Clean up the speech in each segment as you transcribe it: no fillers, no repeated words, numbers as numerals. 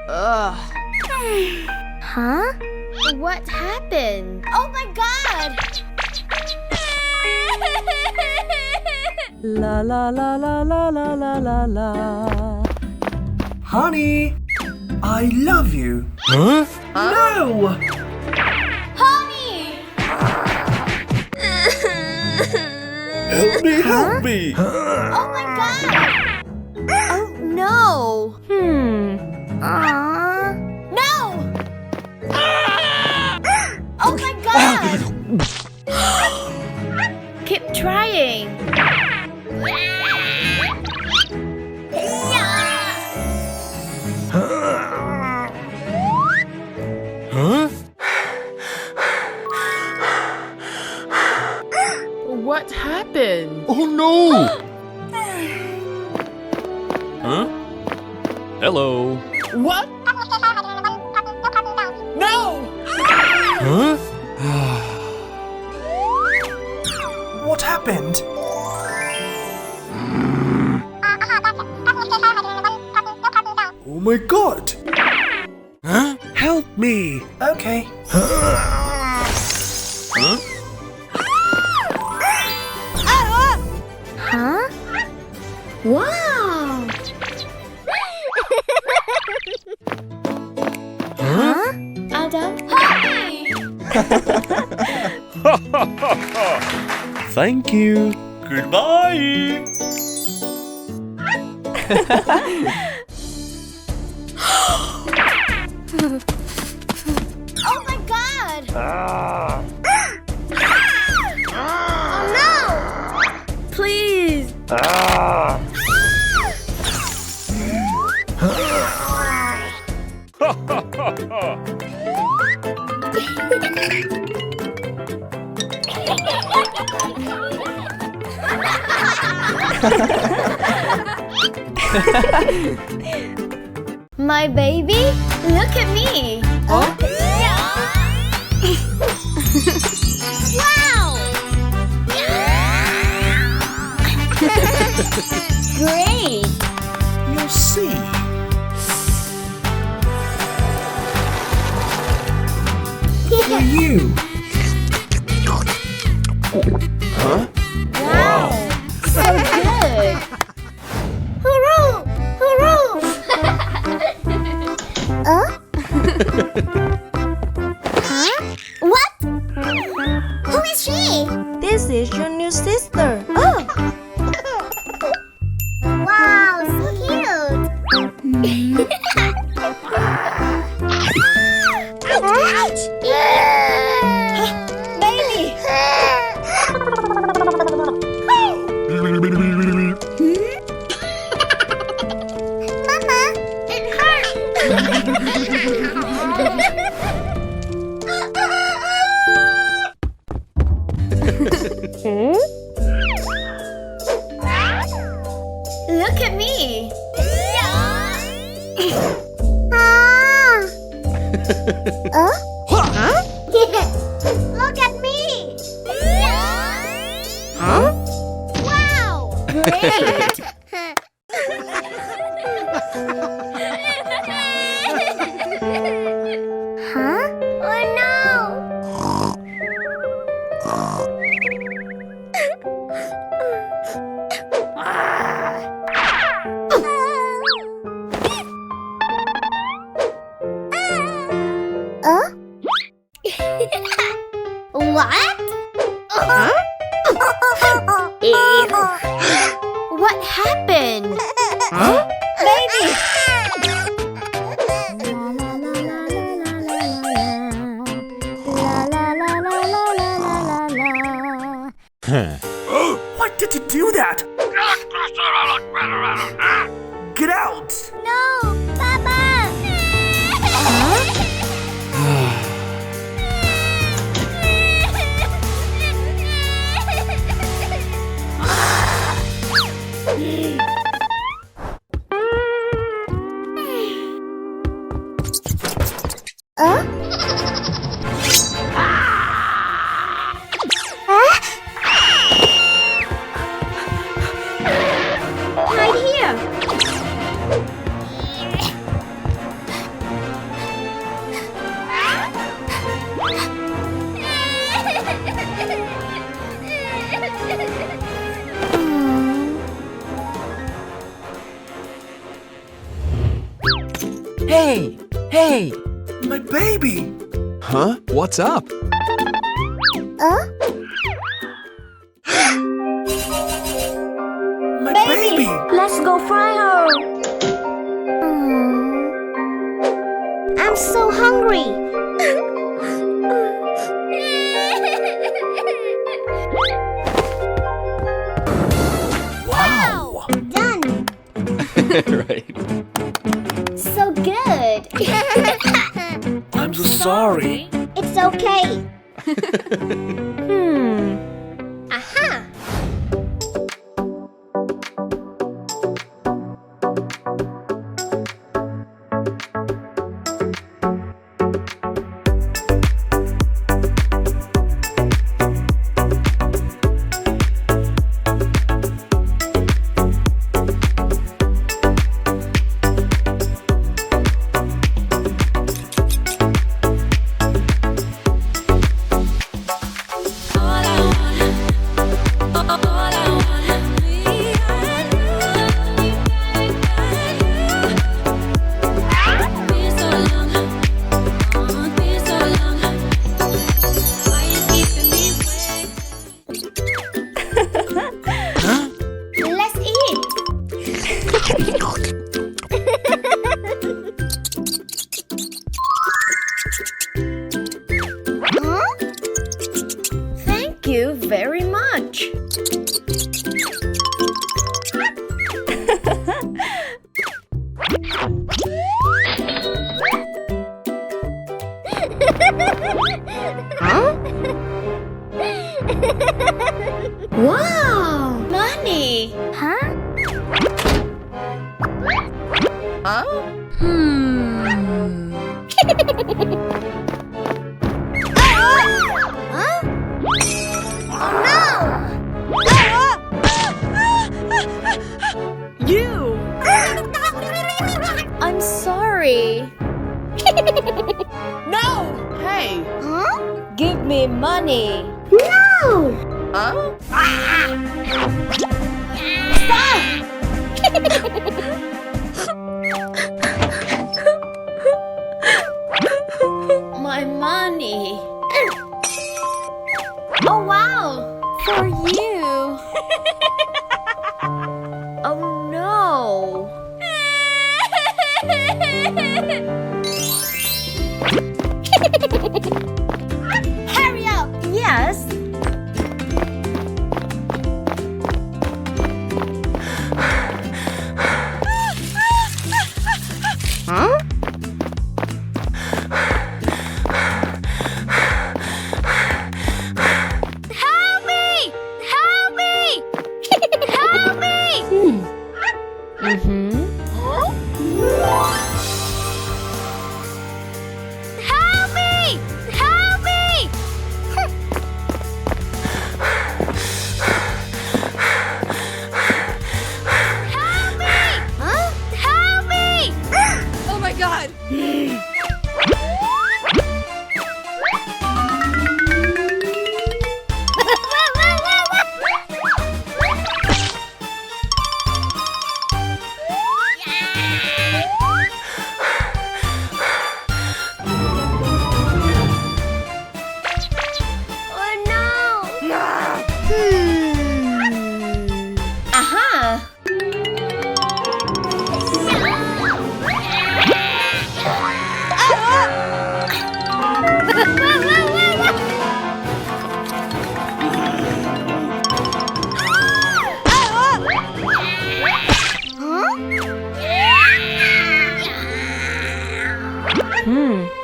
Ugh. Huh? What happened? Oh my god! La la la la la la la la la. Honey, I love you. Huh? No! Honey! Help me, help me! Oh my god! Oh no! No! Oh my god! Keep trying. Huh? What happened? Oh no! Huh? Hello. What? No! Huh? What happened? Oh my god! Huh? Help me! Okay. Huh? Huh? Wow! Huh? Adam? Honey! Thank you. Goodbye. Oh my god! Oh no! Please! My baby? Look at me! Huh? Wow! Great! You'll see. For you. Wow! So good! Hooroo! Hooroo! What? Who is she? This is your new sister. Oh! Wow, so cute! Ouch! Baby! Mama, it hurts! Look at me! Look at me! Wow! Great! Huh? Oh no! What? What happened? Baby! Why did you do that? Get out! No! Papa! Hey! Hey! My baby! Huh? What's up? My baby! Let's go fry her. I'm so hungry. Wow! Done. Right. So good. I'm so sorry. It's okay. Aha. Let's eat. Thank you very much. Wow! Money! Huh? Huh? You! I'm sorry. No! Hey! Give me money. No! Huh? My money. Oh wow! For you. Oh no. Hurry up! Yes. Help me! Help me! Help me! Help me! Help me! Help me! Huh? Help me! Oh my god! Oh no! Aha!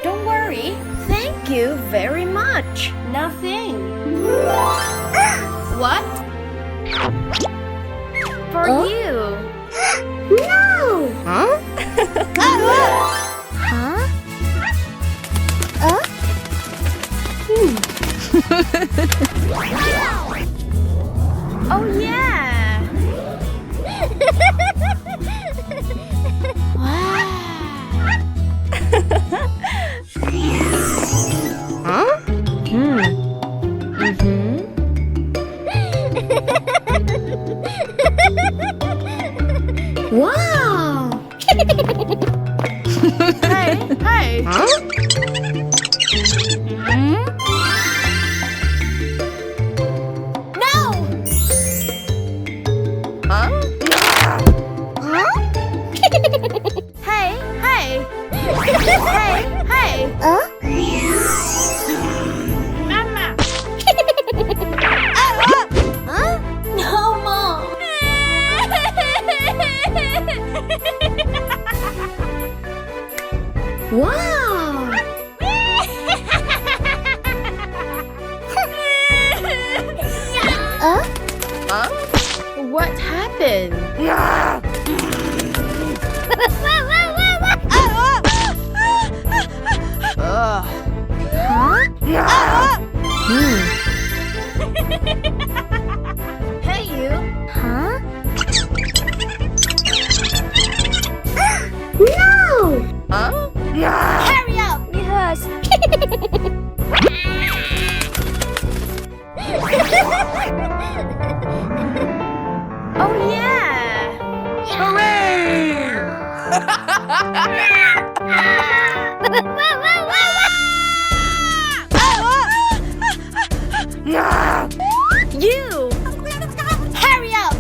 Don't worry. Thank you very much. Nothing. What? For you. No! Huh? Huh? Oh yeah. Wow. Okay. No! Huh? Hey, hey! Hey, hey! Huh? Huh? No, Mom! Wow! Huh? What happened? Ugh. Hey, you! Huh? No! Huh? Hurry up! Yes. Oh, yeah! You! Hurry up!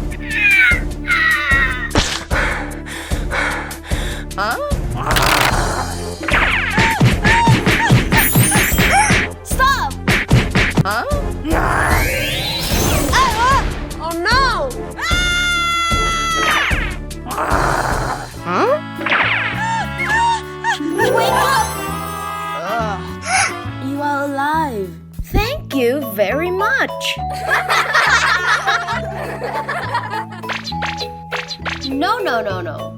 Huh? Stop! Huh? Oh, no! Wake up! Ugh. You are alive. Thank you very much. No, no, no, no.